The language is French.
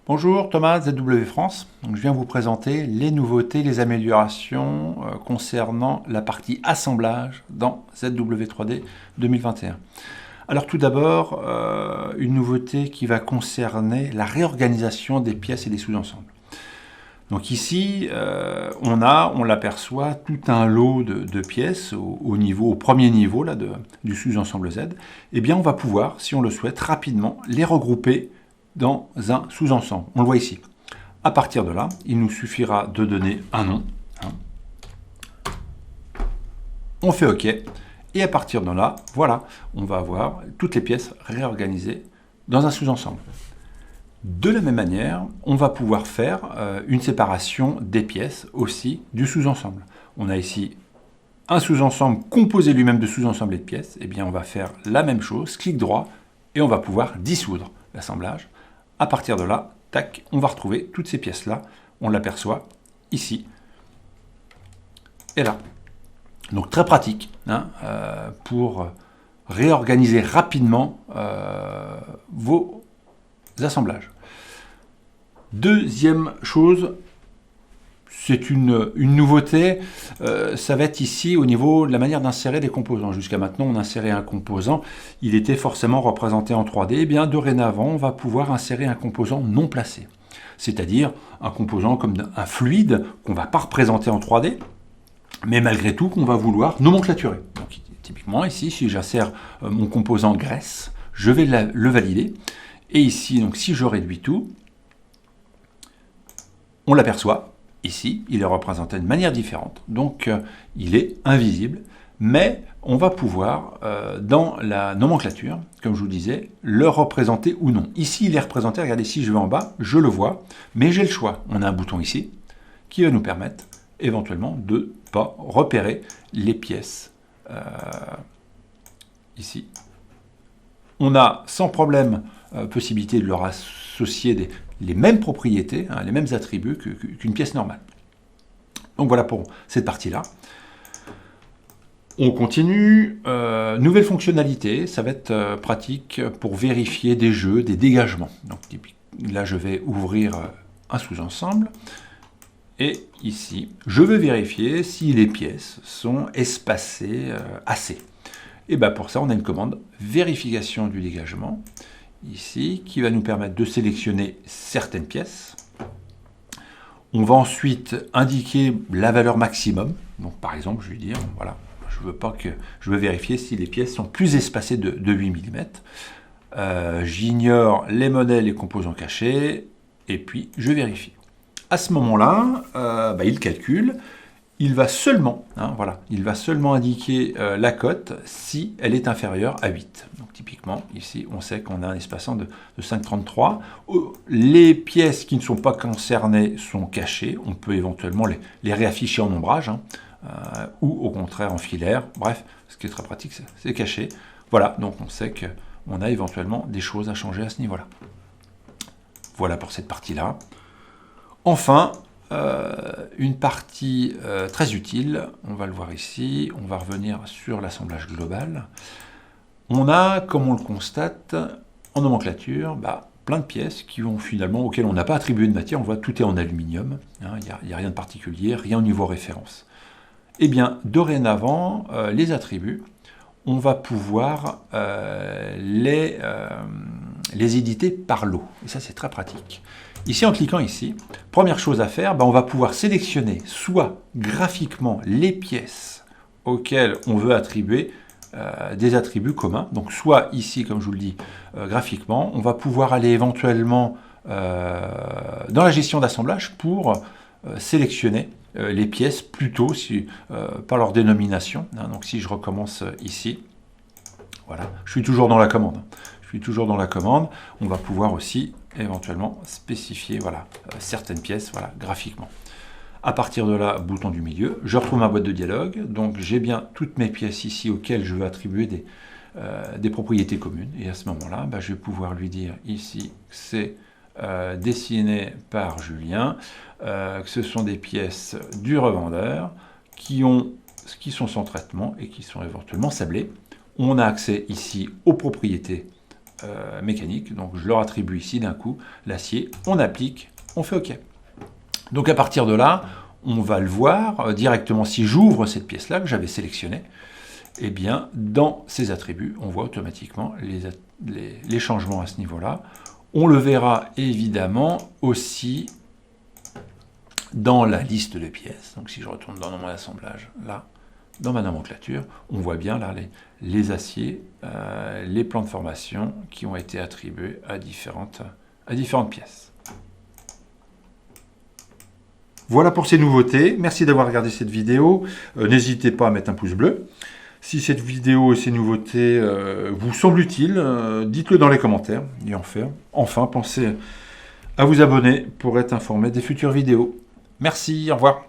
Bonjour, Thomas, ZW France. Donc, je viens vous présenter les nouveautés, les améliorations concernant la partie assemblage dans ZW3D 2021. Alors tout d'abord, une nouveauté qui va concerner la réorganisation des pièces et des sous-ensembles. Donc ici, on l'aperçoit, tout un lot de pièces au premier niveau là, du sous-ensemble Z. Eh bien, on va pouvoir, si on le souhaite, rapidement les regrouper dans un sous-ensemble. On le voit ici. À partir de là, il nous suffira de donner un nom. On fait OK. Et à partir de là, voilà, on va avoir toutes les pièces réorganisées dans un sous-ensemble. De la même manière, on va pouvoir faire une séparation des pièces aussi du sous-ensemble. On a ici un sous-ensemble composé lui-même de sous-ensembles et de pièces. Eh bien, on va faire la même chose, clic droit, et on va pouvoir dissoudre l'assemblage. À partir de là, tac, on va retrouver toutes ces pièces-là. On l'aperçoit ici et là. Donc très pratique pour réorganiser rapidement vos assemblages. Deuxième chose, c'est une nouveauté, ça va être ici au niveau de la manière d'insérer des composants. Jusqu'à maintenant, on insérait un composant, il était forcément représenté en 3D. Et bien, dorénavant, on va pouvoir insérer un composant non placé. C'est-à-dire un composant comme un fluide qu'on ne va pas représenter en 3D, mais malgré tout qu'on va vouloir nomenclaturer. Donc, typiquement, ici, si j'insère mon composant graisse, je vais le valider. Et ici, donc, si je réduis tout, on l'aperçoit. Ici, il est représenté de manière différente, donc il est invisible, mais on va pouvoir, dans la nomenclature, comme je vous disais, le représenter ou non. Ici, il est représenté, regardez, si je vais en bas, je le vois, mais j'ai le choix. On a un bouton ici qui va nous permettre éventuellement de ne pas repérer les pièces ici. On a sans problème possibilité de leur associer les mêmes propriétés, les mêmes attributs qu'une pièce normale. Donc voilà pour cette partie-là. On continue. Nouvelle fonctionnalité, ça va être pratique pour vérifier des jeux, des dégagements. Donc là, je vais ouvrir un sous-ensemble. Et ici, je vais vérifier si les pièces sont espacées assez. Et bien pour ça, on a une commande vérification du dégagement, ici, qui va nous permettre de sélectionner certaines pièces. On va ensuite indiquer la valeur maximum. Donc par exemple, je vais dire, voilà, je veux vérifier si les pièces sont plus espacées de 8 mm. J'ignore les modèles et composants cachés, et puis je vérifie. À ce moment-là, il calcule. Il va seulement, il va seulement indiquer la cote si elle est inférieure à 8. Donc typiquement, ici, on sait qu'on a un espacement de 5,33. Les pièces qui ne sont pas concernées sont cachées. On peut éventuellement les réafficher en ombrage, ou au contraire en filaire. Bref, ce qui est très pratique, c'est caché. Voilà, donc on sait qu'on a éventuellement des choses à changer à ce niveau-là. Voilà pour cette partie-là. Enfin, une partie très utile, on va le voir ici, on va revenir sur l'assemblage global. On a, comme on le constate, en nomenclature, plein de pièces auxquelles on n'a pas attribué de matière. On voit tout est en aluminium, il n'y a rien de particulier, rien au niveau référence. Eh bien, dorénavant, les attributs, on va pouvoir les éditer par lot. Et ça, c'est très pratique. Ici, en cliquant ici, première chose à faire, on va pouvoir sélectionner soit graphiquement les pièces auxquelles on veut attribuer des attributs communs. Donc soit ici, comme je vous le dis, graphiquement, on va pouvoir aller éventuellement dans la gestion d'assemblage pour sélectionner les pièces plutôt par leur dénomination. Donc si je recommence ici, voilà, je suis toujours dans la commande. On va pouvoir aussi éventuellement spécifier certaines pièces graphiquement. À partir de là, bouton du milieu, je retrouve ma boîte de dialogue. Donc j'ai bien toutes mes pièces ici auxquelles je veux attribuer des propriétés communes. Et à ce moment-là, je vais pouvoir lui dire ici que c'est dessiné par Julien, que ce sont des pièces du revendeur qui sont sans traitement et qui sont éventuellement sablées. On a accès ici aux propriétés mécanique. Donc je leur attribue ici d'un coup l'acier, on applique, on fait OK. Donc à partir de là, on va le voir directement si j'ouvre cette pièce-là que j'avais sélectionnée. Eh bien, dans ces attributs, on voit automatiquement les changements à ce niveau-là. On le verra évidemment aussi dans la liste de pièces. Donc si je retourne dans mon assemblage, là, dans ma nomenclature, on voit bien là les aciers, les plans de formation qui ont été attribués à différentes pièces. Voilà pour ces nouveautés. Merci d'avoir regardé cette vidéo. N'hésitez pas à mettre un pouce bleu. Si cette vidéo et ces nouveautés vous semblent utiles, dites-le dans les commentaires. Et enfin, pensez à vous abonner pour être informé des futures vidéos. Merci, au revoir.